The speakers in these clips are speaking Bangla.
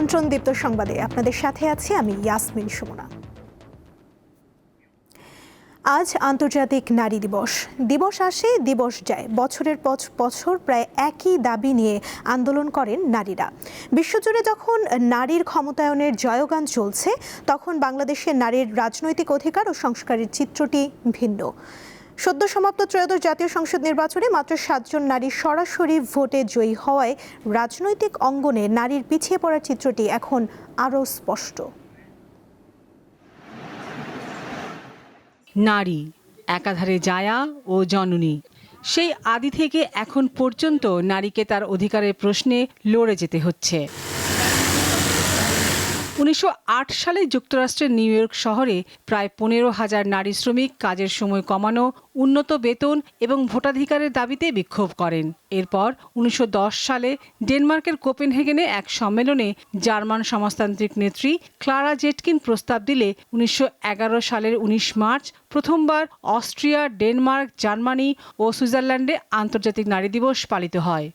আমন্ত্রণ দীপ্ত সংবাদে আপনাদের সাথে আছি আমি ইয়াসমিন সুমনা। আজ আন্তর্জাতিক নারী দিবস। দিবস আসে দিবস যায়, বছরের পর বছর প্রায় একই দাবি নিয়ে আন্দোলন করেন নারীরা। বিশ্বজুড়ে যখন নারীর ক্ষমতায়নের জয়গান চলছে, তখন বাংলাদেশের নারীর রাজনৈতিক অধিকার ও সংস্কারের চিত্রটি ভিন্ন। সদ্য সমাপ্ত ত্রয়োদশ জাতীয় সংসদ নির্বাচনে মাত্র 7 জন নারী সরাসরি ভোটে জয়ী হওয়ায় রাজনৈতিক অঙ্গনে নারীর পিছিয়ে পড়ার চিত্রটি এখন আরও স্পষ্ট। নারী একাধারে জায়া ও জননী, সেই আদি থেকে এখন পর্যন্ত নারীকে তার অধিকারের প্রশ্নে লড়ে যেতে হচ্ছে। 1908 সালে যুক্তরাষ্ট্রের নিউ ইয়র্ক শহরে প্রায় 15,000 নারী শ্রমিক কাজের সময় কমানো, উন্নত বেতন এবং ভোটাধিকারের দাবিতে বিক্ষোভ করেন। এরপর 1910 সালে ডেনমার্কের কোপেনহেগেনে এক সম্মেলনে জার্মান সমাজতান্ত্রিক নেত্রী ক্লারা জেটকিন প্রস্তাব দিলে 1911 সালের 19 মার্চ প্রথমবার অস্ট্রিয়া, ডেনমার্ক, জার্মানি ও সুইজারল্যান্ডে আন্তর্জাতিক নারী দিবস পালিত হয়।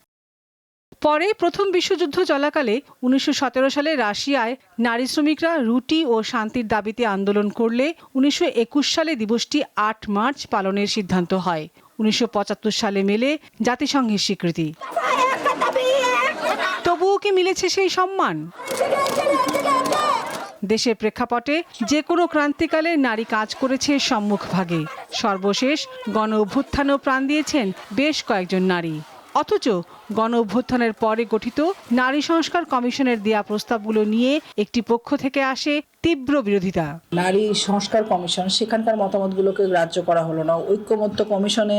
পরে প্রথম বিশ্বযুদ্ধ চলাকালে 1917 সালে রাশিয়ায় নারী শ্রমিকরা রুটি ও শান্তির দাবিতে আন্দোলন করলে 1921 সালে দিবসটি 8 মার্চ পালনের সিদ্ধান্ত হয়। 1975 সালে মেলে জাতিসংঘের স্বীকৃতি। তবুও কি মিলেছে সেই সম্মান? দেশের প্রেক্ষাপটে যে কোনো ক্রান্তিকালে নারী কাজ করেছে সম্মুখভাগে। সর্বশেষ গণ অভ্যুত্থানেও প্রাণ দিয়েছেন বেশ কয়েকজন নারী। অথচ গণ অভ্যুত্থানের পরে গঠিত নারী সংস্কার কমিশনের দেয়া প্রস্তাবগুলো নিয়ে একটি পক্ষ থেকে আসে তীব্র বিরোধিতা। নারী সংস্কার কমিশন, সেখানকার মতামতগুলোকে গ্রাহ্য করা হলো না। ঐক্যমত্য কমিশনে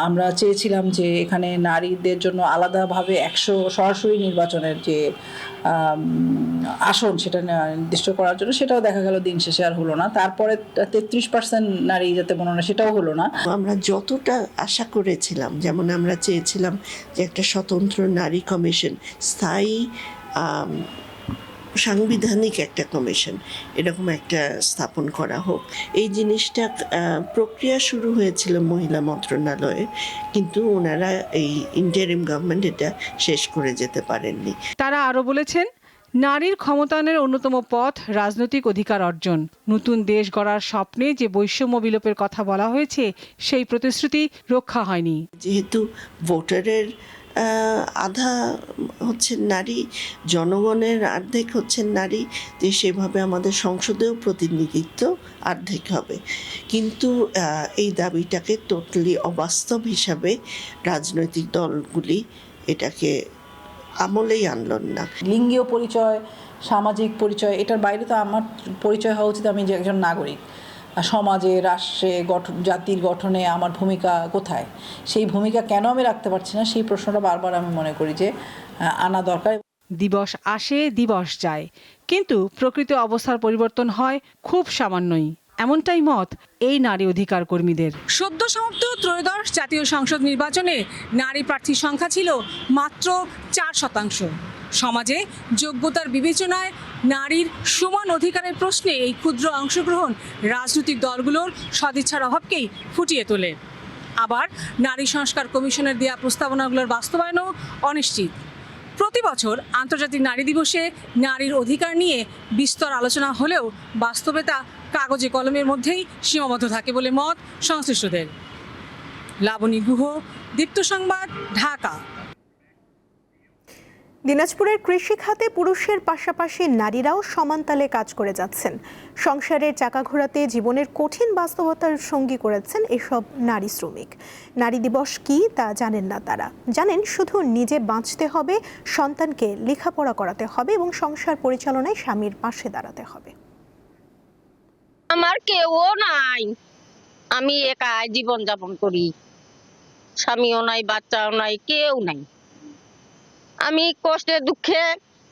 আমরা চেয়েছিলাম যে এখানে নারীদের জন্য আলাদাভাবে 100 সরাসরি নির্বাচনের যে আসন সেটা নির্দিষ্ট করার জন্য, সেটাও দেখা গেল দিন শেষে আর হলো না। তারপরে 33% নারী যাতে মনোনয়ন, সেটাও হলো না। আমরা যতটা আশা করেছিলাম, যেমন আমরা চেয়েছিলাম যে একটা স্বতন্ত্র নারী কমিশন, স্থায়ী সাংবিধানিক একটা কমিশন এরকম একটা স্থাপন করা হোক। এই জিনিসটা প্রক্রিয়া শুরু হয়েছিল মহিলা মন্ত্রণালয়ে, কিন্তু ওনারা এই ইন্টারিম গভর্নমেন্ট এটা শেষ করে যেতে পারেননি। তারা আরও বলেছেন, নারীর ক্ষমতায়নের অন্যতম পথ রাজনৈতিক অধিকার অর্জন। নতুন দেশ গড়ার স্বপ্নে যে বৈষম্য বিলোপের কথা বলা হয়েছে, সেই প্রতিশ্রুতি রক্ষা হয়নি। যেহেতু ভোটারের আধা হচ্ছেন নারী, জনগণের অর্ধেক হচ্ছেন নারী, যে সেভাবে আমাদের সংসদেও প্রতিনিধিত্ব অর্ধেক হবে। কিন্তু এই দাবিটাকে টোটালি অবাস্তব হিসাবে রাজনৈতিক দলগুলি এটাকে আমলেই আনলেন না। লিঙ্গীয় পরিচয়, সামাজিক পরিচয়, এটার বাইরে তো আমার পরিচয় হওয়া উচিত আমি যে একজন নাগরিক। সমাজে, রাষ্ট্রে, জাতির গঠনে আমার ভূমিকা কোথায়, সেই ভূমিকা কেন আমি রাখতে পারছি না, সেই প্রশ্নটা বারবার আমি মনে করি যে আনা দরকার। দিবস আসে দিবস যায়, কিন্তু প্রকৃত অবস্থার পরিবর্তন হয় খুব সামান্যই, এমনটাই মত এই নারী অধিকার কর্মীদের। সদ্য সমাপ্ত ত্রয়োদশ জাতীয় সংসদ নির্বাচনে নারী প্রার্থীর সংখ্যা ছিল মাত্র 4%। সমাজে যোগ্যতার বিবেচনায় নারীর সমান অধিকারের প্রশ্নে এই ক্ষুদ্র অংশগ্রহণ রাজনৈতিক দলগুলোর সদিচ্ছার অভাবকেই ফুটিয়ে তোলে। আবার নারী সংস্কার কমিশনের দেয়া প্রস্তাবনাগুলোর বাস্তবায়নও অনিশ্চিত। প্রতি বছর আন্তর্জাতিক নারী দিবসে নারীর অধিকার নিয়ে বিস্তর আলোচনা হলেও বাস্তবে তা কাগজে কলমের মধ্যেই সীমাবদ্ধ থাকে বলে মত সংশ্লিষ্টদের। লাবণী গুহ, দীপ্ত সংবাদ, ঢাকা। দিনাজপুরের কৃষি খাতে পুরুষের পাশাপাশি নারীরাও সমান তালে কাজ করে যাচ্ছেন। সংসারের চাকা ঘোরাতে জীবনের কঠিন বাস্তবতার সঙ্গী করেছেন এসব নারী শ্রমিক। নারী দিবস কি তা জানেন না তারা, জানেন শুধু নিজে বাঁচতে হবে, সন্তানকে লেখাপড়া করাতে হবে এবং সংসার পরিচালনায় স্বামীর পাশে দাঁড়াতে হবে। আমার কেউ নাই, আমি একা জীবন যাপন করি, স্বামীও নাই, বাচ্চাও নাই, কেউ নাই। আমি কষ্টে দুঃখে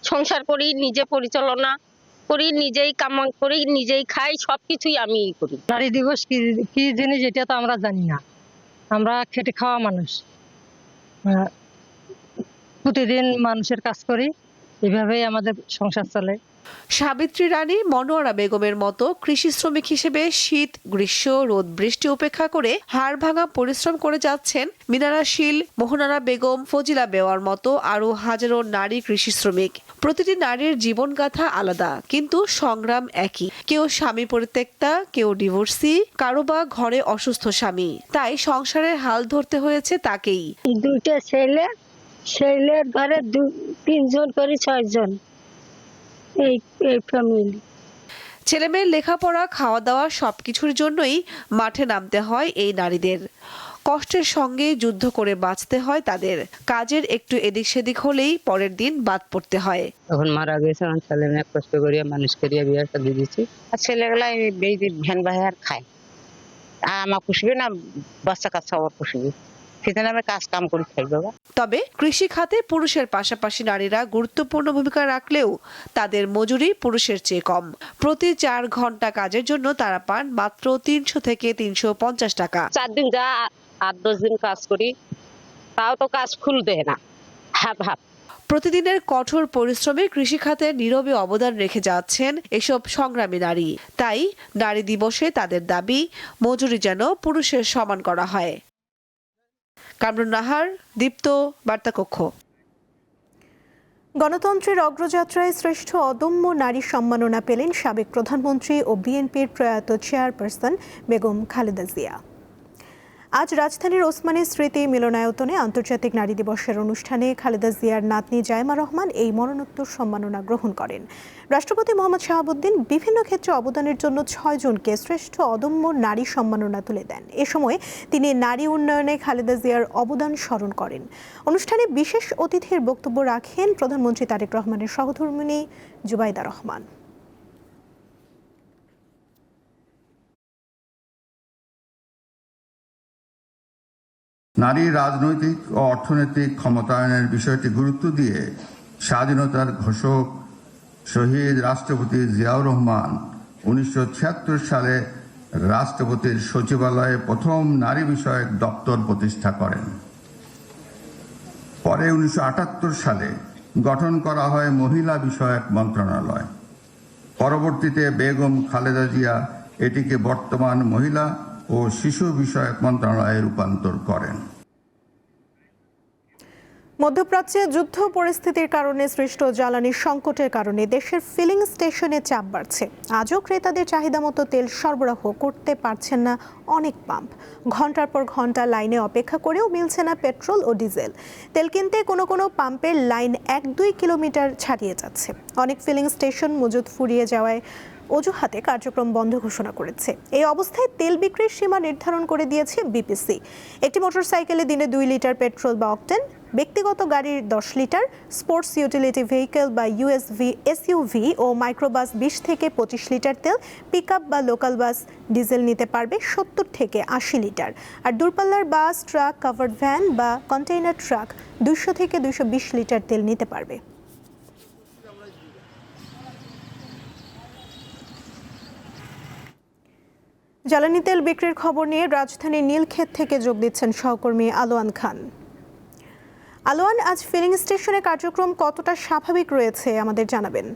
সংসার করি, নিজে পরিচালনা করি, নিজেই কামাই করি, নিজেই খাই, সবকিছুই আমি করি। নারী দিবস কি জিনিস এটা তো আমরা জানি না। আমরা খেটে খাওয়া মানুষ, প্রতিদিন মানুষের কাজ করি, এভাবেই আমাদের সংসার চলে। সাবিত্রী রানী, মনোয়ারা বেগমের মতো কৃষি শ্রমিক হিসেবে শীত, গ্রীষ্ম, রোদ, বৃষ্টি উপেক্ষা করে হাড় ভাঙা পরিশ্রম করে যাচ্ছেন মিনারা শীল, মোহনারা বেগম, ফজিলা বেওয়ার মতো আরও হাজারো নারী কৃষি শ্রমিক। প্রতিটি নারীর জীবনগাথা আলাদা, কিন্তু সংগ্রাম একই। কেউ স্বামী পরিত্যক্তা, কেউ ডিভোর্সি, কারো বা ঘরে অসুস্থ স্বামী। তাই সংসারের হাল ধরতে হয়েছে তাকেই। দুইটা ছেলে, ছেলের ঘরে 3জন করে 6জন, এই ফ্যামিলি। ছেলেমেয়ের লেখাপড়া, খাওয়া দাওয়া সবকিছুর জন্যই মাঠে নামতে হয় এই নারীদের। কষ্টের সঙ্গে যুদ্ধ করে বাঁচতে হয় তাদের। কাজের একটু এদিক সেদিক হলেই পরের দিন বাদ পড়তে হয়। তখন মারা গেছে, আমার ছেলে মেয়ে কষ্ট করিয়া মানুষ করিয়া বিয়ে শাদী দিয়েছি। আর ছেলেগুলা ভ্যান বাহার খায়, আমার পুষবে না, বাচ্চা কাচ্চা আবার পুষবে, সেখানে আমি কাজ কাম করে খাই বাবা। তবে কৃষি খাতে পুরুষের পাশাপাশি নারীরা গুরুত্বপূর্ণ ভূমিকা রাখলেও তাদের মজুরি পুরুষের চেয়ে কম। প্রতি 4 ঘন্টা কাজের জন্য তারা পান মাত্র 300 থেকে 350 টাকা। 4 দিন যা 8-10 দিন কাজ করি, তাও তো কাজ ফুল দেয় না, হাফ হাফ। প্রতিদিনের কঠোর পরিশ্রমে কৃষি খাতে নীরবে অবদান রেখে যাচ্ছেন এসব সংগ্রামী নারী। তাই নারী দিবসে তাদের দাবি, মজুরি যেন পুরুষের সমান করা হয়। কামরুন নাহার, দীপ্ত, বার্তাকক্ষ। গণতন্ত্রের অগ্রযাত্রায় শ্রেষ্ঠ অদম্য নারী সম্মাননা পেলেন সাবেক প্রধানমন্ত্রী ও বিএনপির প্রয়াত চেয়ারপারসন বেগম খালেদা জিয়া। আজ রাজধানীর ওসমানী স্মৃতি মিলনায়তনে আন্তর্জাতিক নারী দিবসের অনুষ্ঠানে খালেদা জিয়ার নাতনি জাইমা রহমান এই মরণোত্তর সম্মাননা গ্রহণ করেন। রাষ্ট্রপতি মোহাম্মদ শাহাবুদ্দিন বিভিন্ন ক্ষেত্রে অবদানের জন্য 6 জনকে শ্রেষ্ঠ অদম্য নারী সম্মাননা তুলে দেন। এ সময় তিনি নারী উন্নয়নে খালেদা জিয়ার অবদান স্মরণ করেন। অনুষ্ঠানে বিশেষ অতিথির বক্তব্য রাখেন প্রধানমন্ত্রী তারেক রহমানের সহধর্মিণী জুবাইদা রহমান। নারী রাজনৈতিক ও অর্থনৈতিক ক্ষমতায়নের বিষয়টি গুরুত্ব দিয়ে স্বাধীনতার ঘোষক শহীদ রাষ্ট্রপতি জিয়াউর রহমান 1976 সালে রাষ্ট্রপতির সচিবালয়ে প্রথম নারী বিষয়ক দপ্তর প্রতিষ্ঠা করেন। পরে 1978 সালে গঠন করা হয় মহিলা বিষয়ক মন্ত্রণালয়। পরবর্তীতে বেগম খালেদা জিয়া এটিকে বর্তমান মহিলা ও শিশু বিষয়ক মন্ত্রণালয়ে রূপান্তর করেন। মধ্যপ্রাচ্যে যুদ্ধ পরিস্থিতির কারণে সৃষ্ট জ্বালানির সংকটের কারণে দেশের ফিলিং স্টেশনে চাপ বাড়ছে। আজও ক্রেতাদের চাহিদা মতো তেল সরবরাহ করতে পারছেন না অনেক পাম্প। ঘন্টার পর ঘন্টা লাইনে অপেক্ষা করেও মিলছে না পেট্রোল ও ডিজেল। তেল কিনতে কোনো কোনো পাম্পের লাইন 1-2 কিলোমিটার ছাড়িয়ে যাচ্ছে। অনেক ফিলিং স্টেশন মজুদ ফুরিয়ে যাওয়ায় অজুহাতে কার্যক্রম বন্ধ ঘোষণা করেছে। এই অবস্থায় তেল বিক্রির সীমা নির্ধারণ করে দিয়েছে বিপিসি। একটি মোটরসাইকেলে দিনে 2 লিটার পেট্রোল বা অকটেন, ব্যক্তিগত গাড়ির 10 লিটার, স্পোর্টস ইউটিলিটি ভেহিকেল বা এসইউভি ও মাইক্রোবাস 20 থেকে 25 লিটার তেল, পিকআপ বা লোকাল বাস ডিজেল নিতে পারবে 70 থেকে 80 লিটার। আর দূরপাল্লার বাস, ট্রাক, কাভার্ড ভ্যান বা কন্টেইনার ট্রাক 200 থেকে 220 লিটার তেল নিতে পারবে। জ্বালানি তেল বিক্রির খবর নিয়ে রাজধানীর নীলক্ষেত থেকে যোগ দিচ্ছেন সহকর্মী আলোয়ান খান। আলোয়ান, আজ ফিলিং স্টেশনে কার্যক্রম কতটা স্বাভাবিক রয়েছে আমাদের জানাবেন।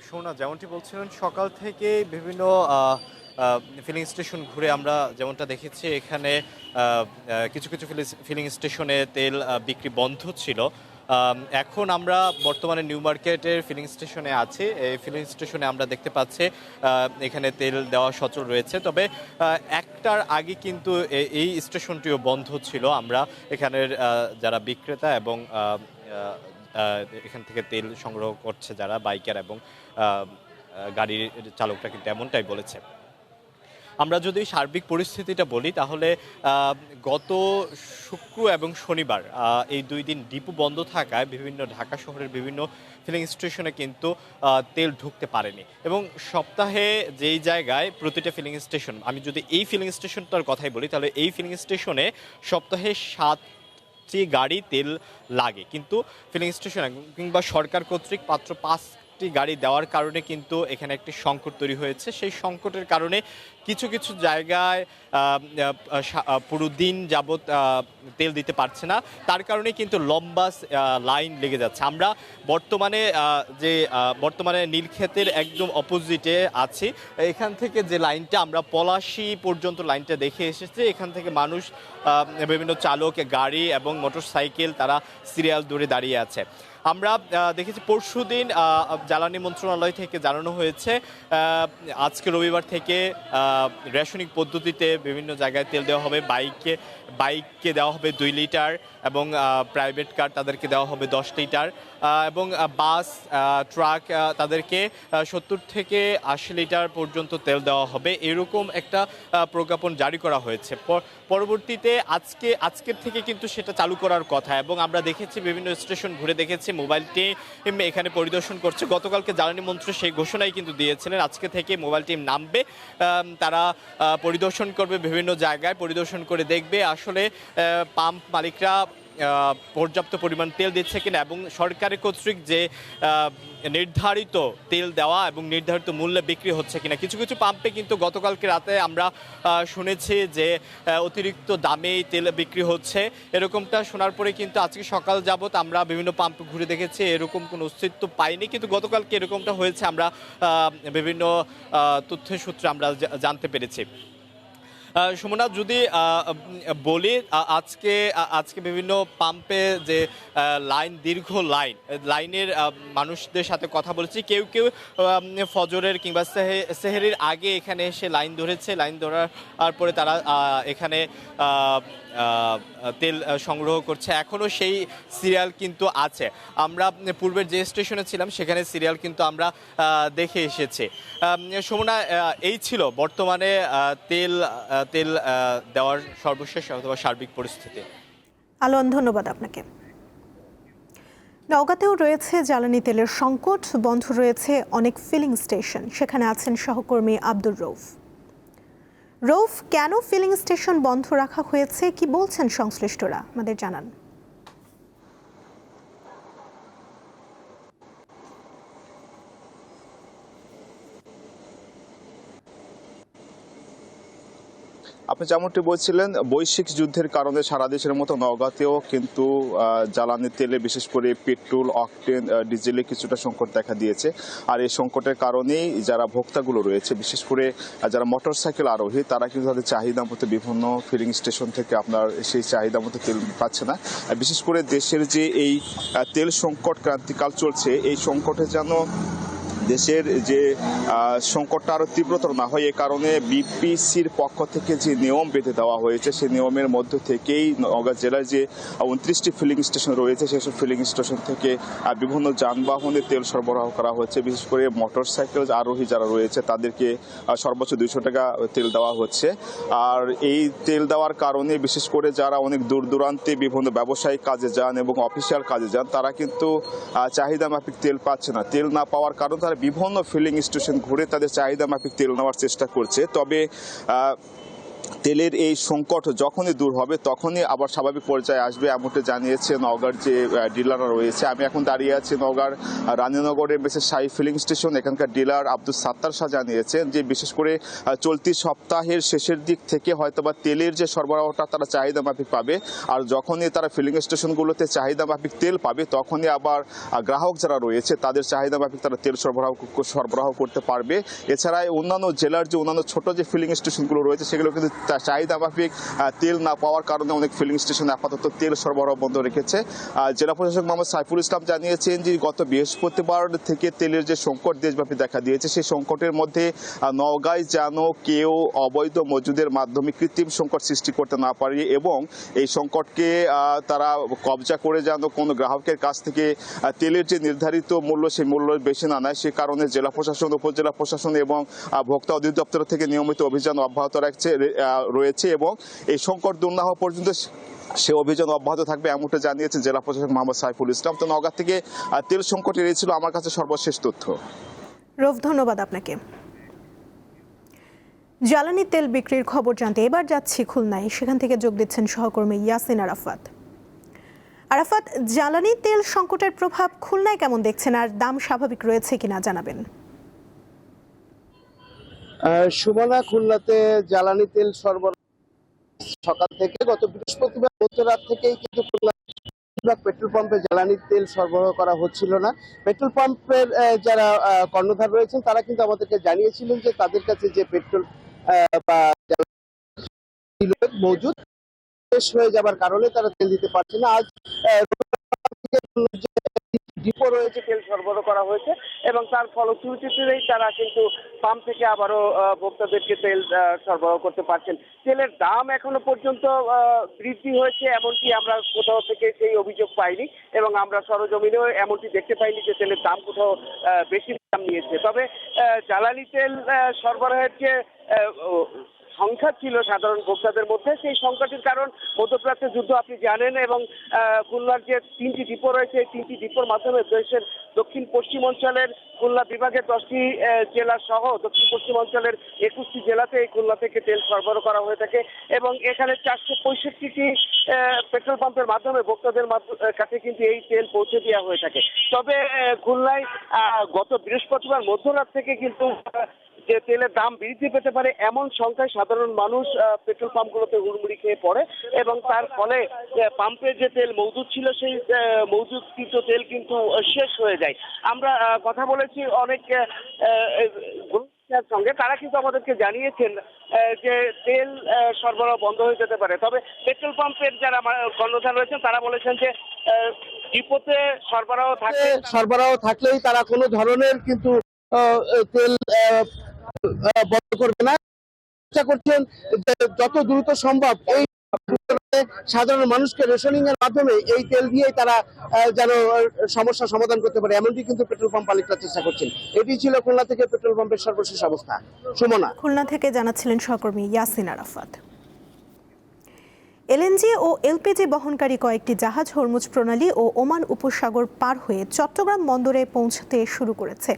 শোনা, যেমনটি বলছিলেন, সকাল থেকে বিভিন্ন ফিলিং স্টেশন ঘুরে আমরা যেমনটা দেখেছি, এখানে কিছু কিছু ফিলিং স্টেশনে তেল বিক্রি বন্ধ ছিল। এখন আমরা বর্তমানে নিউ মার্কেটের ফিলিং স্টেশনে আছি। এই ফিলিং স্টেশনে আমরা দেখতে পাচ্ছি এখানে তেল দেওয়া সচল রয়েছে। তবে 1টার আগে কিন্তু এই স্টেশনটিও বন্ধ ছিল। আমরা এখানের যারা বিক্রেতা এবং এখান থেকে তেল সংগ্রহ করছে যারা বাইকার এবং গাড়ির চালকরা কিন্তু এমনটাই বলেছে। আমরা যদি সার্বিক পরিস্থিতিটা বলি তাহলে গত শুক্র এবং শনিবার এই 2 দিন ডিপো বন্ধ থাকায় বিভিন্ন ঢাকা শহরের বিভিন্ন ফিলিং স্টেশনে কিন্তু তেল ঢুকতে পারেনি। এবং সপ্তাহে যেই জায়গায় প্রতিটা ফিলিং স্টেশন, আমি যদি এই ফিলিং স্টেশনটার কথাই বলি তাহলে এই ফিলিং স্টেশনে সপ্তাহে 7টি গাড়ি তেল লাগে, কিন্তু ফিলিং স্টেশন কিংবা সরকার কর্তৃক মাত্র একটি গাড়ি দেওয়ার কারণে কিন্তু এখানে একটি সংকট তৈরি হয়েছে। সেই সংকটের কারণে কিছু কিছু জায়গায় পুরো দিন যাবৎ তেল দিতে পারছে না, তার কারণে কিন্তু লম্বা লাইন লেগে যাচ্ছে। আমরা বর্তমানে নীলক্ষেতের একদম অপোজিটে আছি। এখান থেকে যে লাইনটা আমরা পলাশী পর্যন্ত লাইনটা দেখে এসেছি, এখান থেকে মানুষ, বিভিন্ন চালক, গাড়ি এবং মোটরসাইকেল তারা সিরিয়াল ধরে দাঁড়িয়ে আছে। আমরা দেখেছি পরশুদিন জ্বালানি মন্ত্রণালয় থেকে জানানো হয়েছে আজকে রবিবার থেকে রেশনিং পদ্ধতিতে বিভিন্ন জায়গায় তেল দেওয়া হবে। বাইককে দেওয়া হবে 2 লিটার এবং প্রাইভেট কার তাদেরকে দেওয়া হবে 10 লিটার এবং বাস, ট্রাক তাদেরকে 70 থেকে 80 লিটার পর্যন্ত তেল দেওয়া হবে। এরকম একটা প্রজ্ঞাপন জারি করা হয়েছে। পরবর্তীতে আজকের থেকে কিন্তু সেটা চালু করার কথা এবং আমরা দেখেছি বিভিন্ন স্টেশন ঘুরে দেখেছি মোবাইল টিম এখানে পরিদর্শন করছে। গতকালকে জ্বালানি মন্ত্রী সেই ঘোষণাই কিন্তু দিয়েছিলেন, আজকে থেকে মোবাইল টিম নামবে, তারা পরিদর্শন করবে, বিভিন্ন জায়গায় পরিদর্শন করে দেখবে আসলে পাম্প মালিকরা পর্যাপ্ত পরিমাণ তেল দিচ্ছে কিনা এবং সরকারের কর্তৃক যে নির্ধারিত তেল দেওয়া এবং নির্ধারিত মূল্যে বিক্রি হচ্ছে কিনা। কিছু কিছু পাম্পে কিন্তু গতকালকে রাতে আমরা শুনেছি যে অতিরিক্ত দামে তেল বিক্রি হচ্ছে। এরকমটা শোনার পরে কিন্তু আজকে সকাল যাবত আমরা বিভিন্ন পাম্প ঘুরে দেখেছি, এরকম কোনো অস্তিত্ব পাইনি, কিন্তু গতকালকে এরকমটা হয়েছে আমরা বিভিন্ন তথ্যের সূত্রে আমরা জানতে পেরেছি। সুমনা, যদি বলি আজকে বিভিন্ন পাম্পে যে দীর্ঘ লাইনের মানুষদের সাথে কথা বলেছি, কেউ ফজরের কিংবা সেহরির আগে এখানে এসে লাইন ধরেছে, লাইন ধরার পরে তারা এখানে তেল সংগ্রহ করছে। এখনও সেই সিরিয়াল কিন্তু আছে। আমরা পূর্বের যে স্টেশনে ছিলাম সেখানে সিরিয়াল কিন্তু আমরা দেখে এসেছি। সুমনা, এই ছিল বর্তমানে তেল দেওয়ার সর্বশেষ অথবা সার্বিক পরিস্থিতি। আলোন, ধন্যবাদ আপনাকে। নওগাঁতেও রয়েছে জ্বালানি তেলের সংকট, বন্ধ রয়েছে অনেক ফিলিং স্টেশন। সেখানে আছেন সহকর্মী আব্দুর রৌফ। কেন ফিলিং স্টেশন বন্ধ রাখা হয়েছে, কি বলছেন সংশ্লিষ্টরা, আমাদের জানান। আপনি যেমনটি বলছিলেন, বৈশ্বিক যুদ্ধের কারণে সারা দেশের মতো নওগাঁতেও কিন্তু জ্বালানি তেলে, বিশেষ করে পেট্রোল, অকটেন, ডিজেলে কিছুটা সংকট দেখা দিয়েছে। আর এই সংকটের কারণেই যারা ভোক্তাগুলো রয়েছে, বিশেষ করে যারা মোটরসাইকেল আরোহী, তারা কিন্তু তাদের চাহিদা মতো বিভিন্ন ফিলিং স্টেশন থেকে আপনার সেই চাহিদা মতো তেল পাচ্ছে না। বিশেষ করে দেশের যে এই তেল সংকট ক্রান্তিকাল চলছে, এই সংকটে যেন দেশের যে সংকটটা আরও তীব্রতর না হয়, এ কারণে বিপিসির পক্ষ থেকে যে নিয়ম বেঁধে দেওয়া হয়েছে, সেই নিয়মের মধ্য থেকেই নওগাঁ জেলার যে 29টি ফিলিং স্টেশন রয়েছে, সেসব ফিলিং স্টেশন থেকে বিভিন্ন যানবাহনে তেল সরবরাহ করা হচ্ছে। বিশেষ করে মোটরসাইকেল আরোহী যারা রয়েছে তাদেরকে সর্বোচ্চ 200 টাকা তেল দেওয়া হচ্ছে। আর এই তেল দেওয়ার কারণে বিশেষ করে যারা অনেক দূর দূরান্তে বিভিন্ন ব্যবসায়িক কাজে যান এবং অফিসিয়াল কাজে যান, তারা কিন্তু চাহিদা মাফিক তেল পাচ্ছে না। তেল না পাওয়ার কারণে তারা বিভিন্ন ফিলিং স্টেশন ঘুরে তাদের চাহিদা মাফিক তেল নেওয়ার চেষ্টা করছে। তবে তেলের এই সংকট যখনই দূর হবে তখনই আবার স্বাভাবিক পর্যায়ে আসবে, এমনটা জানিয়েছে নওগাঁর যে ডিলাররা রয়েছে। আমি এখন দাঁড়িয়ে আছি নওগাঁর রানীনগরের মেসেজ শাহী ফিলিং স্টেশন। এখানকার ডিলার আব্দুল সাত্তার শাহ জানিয়েছেন যে বিশেষ করে চলতি সপ্তাহের শেষের দিক থেকে হয়তোবা তেলের যে সরবরাহটা তারা চাহিদা মাফিক পাবে। আর যখনই তারা ফিলিং স্টেশনগুলোতে চাহিদা মাফিক তেল পাবে, তখনই আবার গ্রাহক যারা রয়েছে তাদের চাহিদা মাফিক তারা তেল সরবরাহ করতে পারবে। এছাড়া অন্যান্য জেলার যে অন্যান্য ছোট যে ফিলিং স্টেশনগুলো রয়েছে, সেগুলো কিন্তু চাহিদা মাফিক তেল না পাওয়ার কারণে অনেক ফিলিং স্টেশন আপাতত তেল সরবরাহ বন্ধ রেখেছে। জেলা প্রশাসক মোহাম্মদ সাইফুল ইসলাম জানিয়েছেন যে গত বৃহস্পতিবার থেকে তেলের যে সংকট দেশব্যাপী দেখা দিয়েছে, সেই সংকটের মধ্যে নওগাঁয় যেন কেউ অবৈধ মজুদের মাধ্যমে কৃত্রিম সংকট সৃষ্টি করতে না পারে এবং এই সংকটকে তারা কবজা করে যেন কোনো গ্রাহকের কাছ থেকে তেলের যে নির্ধারিত মূল্য, সেই মূল্য বেশি না নেয়। সে কারণে জেলা প্রশাসন, উপজেলা প্রশাসন এবং ভোক্তা অধিদপ্তর থেকে নিয়মিত অভিযান অব্যাহত রয়েছে এবং এই সংকট দূর না হওয়া পর্যন্ত সে অভিযান অব্যাহত থাকবে, এমনটা জানিয়েছেন জেলা প্রশাসক মোহাম্মদ সাইফুল ইসলাম। তো নওগাঁ থেকে তেল সংকটের এই ছিল আমার কাছে সর্বশেষ তথ্য। রৌফ, ধন্যবাদ আপনাকে। জ্বালানি তেল বিক্রির খবর জানতে এবার যাচ্ছি খুলনায়, সেখান থেকে যোগ দিচ্ছেন সহকর্মী ইয়াসিন আরাফাত। আরাফাত, জ্বালানি তেল সংকটের প্রভাব খুলনায় কেমন দেখছেন, আর দাম স্বাভাবিক রয়েছে কিনা জানাবেন। সুমনা, খুলনাতে জ্বালানি তেল সরবরাহ সকাল থেকে গত বৃহস্পতিবার মধ্যরাত থেকেই কিন্তু খুলনা পেট্রোল পাম্পে জ্বালানি তেল সরবরাহ করা হচ্ছিল না। পেট্রোল পাম্পের যারা কর্ণধার রয়েছেন তারা কিন্তু আমাদেরকে জানিয়েছিলেন যে তাদের কাছে যে পেট্রোল বা মজুদ শেষ হয়ে যাবার কারণে তারা তেল দিতে পারছে না। আজ ডিপো রয়েছে, তেল সরবরাহ করা হয়েছে এবং তার ফলশ্রুতিতেই তারা কিন্তু পাম্প থেকে আবারও ভোক্তাদেরকে তেল সরবরাহ করতে পারছেন। তেলের দাম এখনো পর্যন্ত বৃদ্ধি হয়েছে এমনকি আমরা কোথাও থেকে সেই অভিযোগ পাইনি এবং আমরা সরজমিনেও এমনটি দেখতে পাইনি যে তেলের দাম কোথাও বেশি দাম নিয়েছে। তবে জ্বালানি তেল সরবরাহের যে সংখ্যা ছিল সাধারণ ভোক্তাদের মধ্যে, সেই সংখ্যাটির কারণ মধ্যপ্রাচ্যের যুদ্ধ আপনি জানেন এবং খুলনার যে 3টি ডিপো রয়েছে এই 3টি ডিপোর মাধ্যমে দেশের দক্ষিণ পশ্চিম অঞ্চলের খুলনা বিভাগের 10টি জেলা সহ দক্ষিণ পশ্চিম অঞ্চলের 21টি জেলাতে এই খুলনা থেকে তেল সরবরাহ করা হয়ে থাকে এবং এখানে 465টি পেট্রোল পাম্পের মাধ্যমে ভোক্তাদের কাছে কিন্তু এই তেল পৌঁছে দেওয়া হয়ে থাকে। তবে খুলনায় গত বৃহস্পতিবার মধ্যরাত থেকে কিন্তু যে তেলের দাম বৃদ্ধি পেতে পারে এমন সংখ্যায় সাধারণ মানুষ পেট্রোল পাম্পগুলোতে হুড়মুড়ি খেয়ে পড়ে এবং তার ফলে পাম্পে যে তেল মজুদ ছিল সেই মজুদকৃত তেল কিন্তু শেষ হয়ে যায়। আমরা কথা বলেছি অনেক সঙ্গে, তারা কিন্তু আমাদেরকে জানিয়েছেন যে তেল সরবরাহ বন্ধ হয়ে যেতে পারে। তবে পেট্রোল পাম্পের যারা কর্ণধার রয়েছেন তারা বলেছেন যে ডিপোতে সরবরাহ থাকলেই তারা কোনো ধরনের কিন্তু তেল বন্ধ করবে না। চেষ্টা করছেন যত দ্রুত সম্ভব এই সাধারণ মানুষকে রেশনিং এর মাধ্যমে এই তেল দিয়েই তারা যেন সমস্যার সমাধান করতে পারে এমনটি কিন্তু পেট্রোল পাম্প মালিকরা চেষ্টা করছেন। এটি ছিল খুলনা থেকে পেট্রোল পাম্পের সর্বশেষ অবস্থা। সুমনা, খুলনা থেকে জানাচ্ছিলেন সহকর্মী ইয়াসিন আরাফাত। এলএনজি ও এলপিজি বহনকারী কয়েকটি জাহাজ হরমুজ প্রণালী ও ওমান উপসাগর পার হয়ে চট্টগ্রাম বন্দরে পৌঁছতে শুরু করেছে।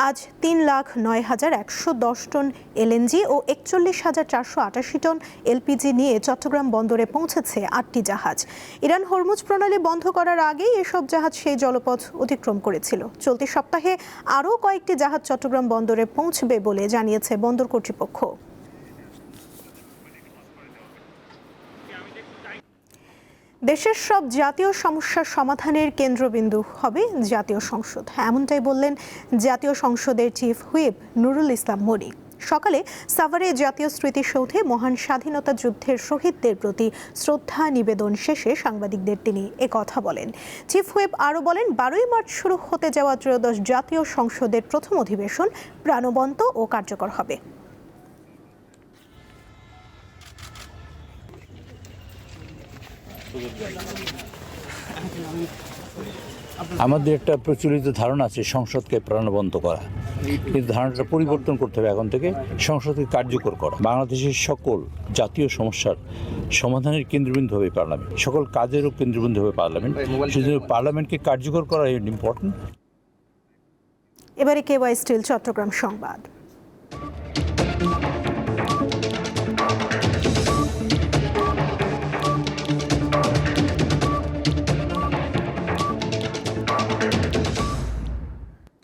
আজ 3,09,110 টন এলএনজি ও 41,488 টন এলপিজি নিয়ে চট্টগ্রাম বন্দরে পৌঁছেছে 8টি জাহাজ। ইরান হরমুজ প্রণালী বন্ধ করার আগেই এসব জাহাজ সেই জলপথ অতিক্রম করেছিল। চলতি সপ্তাহে আরও কয়েকটি জাহাজ চট্টগ্রাম বন্দরে পৌঁছবে বলে জানিয়েছে বন্দর কর্তৃপক্ষ। দেশের সব জাতীয় সমস্যার সমাধানের কেন্দ্রবিন্দু হবে জাতীয় সংসদ, এমনটাই বললেন জাতীয় সংসদের চিফ হুইপ নুরুল ইসলাম মনি। সকালে সাভারে জাতীয় স্মৃতিসৌধে মহান স্বাধীনতা যুদ্ধের শহীদদের প্রতি শ্রদ্ধা নিবেদন শেষে সাংবাদিকদের তিনি একথা বলেন। চিফ হুইপ আরও বলেন, 12ই মার্চ শুরু হতে যাওয়া ত্রয়োদশ জাতীয় সংসদের প্রথম অধিবেশন প্রাণবন্ত ও কার্যকর হবে। আমাদের একটা প্রচলিত ধারণা আছে সংসদকে প্রাণবন্ত করা, কিন্তু ধারণাটা পরিবর্তন করতে হবে। এখন থেকে সংসদকে কার্যকর করা। বাংলাদেশের সকল জাতীয় সমস্যার সমাধানের কেন্দ্রবিন্দু হবে পার্লামেন্ট, সকল কাজেরও কেন্দ্রবিন্দু হবে পার্লামেন্ট। সেজন্য পার্লামেন্টকে কার্যকর করা ইম্পর্টেন্ট। এবারে কেওয়াই স্টিল চট্টগ্রাম সংবাদ।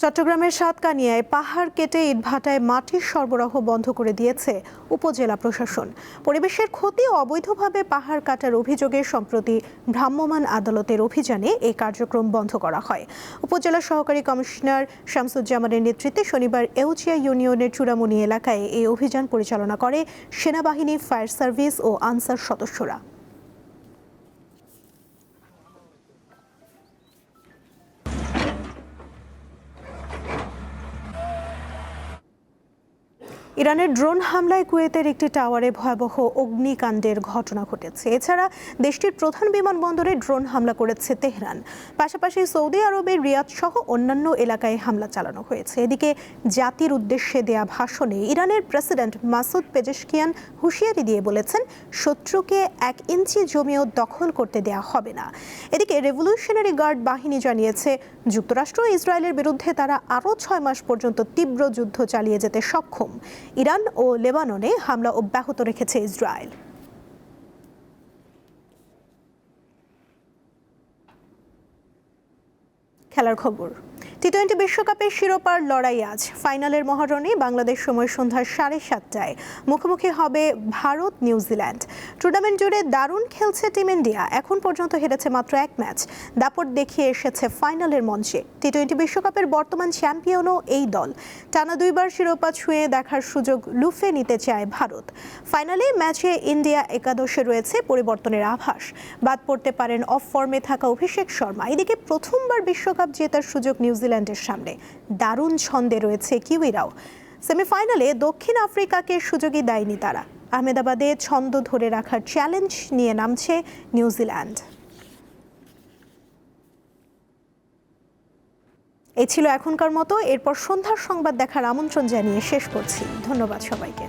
চট্টগ্রামের সাতকানিয়ায় পাহাড় কেটে ইটভাটায় মাটির সরবরাহ বন্ধ করে দিয়েছে উপজেলা প্রশাসন। পরিবেশের ক্ষতি ও অবৈধভাবে পাহাড় কাটার অভিযোগে সম্প্রতি ভ্রাম্যমাণ আদালতের অভিযানে এই কার্যক্রম বন্ধ করা হয়। উপজেলা সহকারী কমিশনার শামসুজ্জামানের নেতৃত্বে শনিবার এউচিয়া ইউনিয়নের চূড়ামণি এলাকায় এই অভিযান পরিচালনা করে সেনাবাহিনী, ফায়ার সার্ভিস ও আনসার সদস্যরা। ইরানের ড্রোন হামলায় কুয়েতের একটি টাওয়ারে ভয়াবহ অগ্নিকাণ্ডের ঘটনা ঘটেছে। এছাড়া দেশটির প্রধান বিমানবন্দরে ড্রোন হামলা করেছে তেহরান। পাশাপাশি সৌদি আরবের রিয়াদ সহ অন্যান্য এলাকায় হামলা চালানো হয়েছে। এদিকে জাতির উদ্দেশ্যে দেয়া ভাষণে ইরানের প্রেসিডেন্ট মাসুদ পেজেশকিয়ান হুঁশিয়ারি দিয়ে বলেছেন, শত্রুকে 1 ইঞ্চি জমিও দখল করতে দেয়া হবে না। এদিকে রেভলিউশনারি গার্ড বাহিনী জানিয়েছে, যুক্তরাষ্ট্র ও ইসরায়েলের বিরুদ্ধে তারা আরও 6 মাস পর্যন্ত তীব্র যুদ্ধ চালিয়ে যেতে সক্ষম। ইরান ও লেবাননে হামলা অব্যাহত রেখেছে ইসরায়েল। খেলার খবর। টি-20 বিশ্বকাপের শিরোপার লড়াই আজ। ফাইনালের মহারণে বাংলাদেশ সময় সন্ধ্যা 7:30টায় মুখোমুখি হবে ভারত নিউজিল্যান্ড। টুর্নামেন্ট জুড়ে দারুণ খেলছে টিম ইন্ডিয়া। এখন পর্যন্ত হেরেছে মাত্র 1 ম্যাচ। দাপট দেখিয়ে এসেছে ফাইনালের মঞ্চে। টি-20 বিশ্বকাপের বর্তমান চ্যাম্পিয়নও এই দল। টানা 2বার শিরোপা ছুঁয়ে দেখার সুযোগ লুফে নিতে চায় ভারত। ফাইনালে ম্যাচে ইন্ডিয়া একাদশে রয়েছে পরিবর্তনের আভাস। বাদ পড়তে পারেন অফ ফর্মে থাকা অভিষেক শর্মা। এদিকে প্রথমবার বিশ্বকাপ জেতার সুযোগ নিউজিল্যান্ডের সামনে। দারুণ ছন্দে রয়েছে কিউইরাও। সেমিফাইনালে দক্ষিণ আফ্রিকাকে সুযোগই দেয়নি তারা। আহমেদাবাদে ছন্দ ধরে রাখার চ্যালেঞ্জ নিয়ে নামছে নিউজিল্যান্ড। এই ছিল এখনকার মতো। এরপর সন্ধ্যার সংবাদ দেখার আমন্ত্রণ জানিয়ে শেষ করছি। ধন্যবাদ সবাইকে।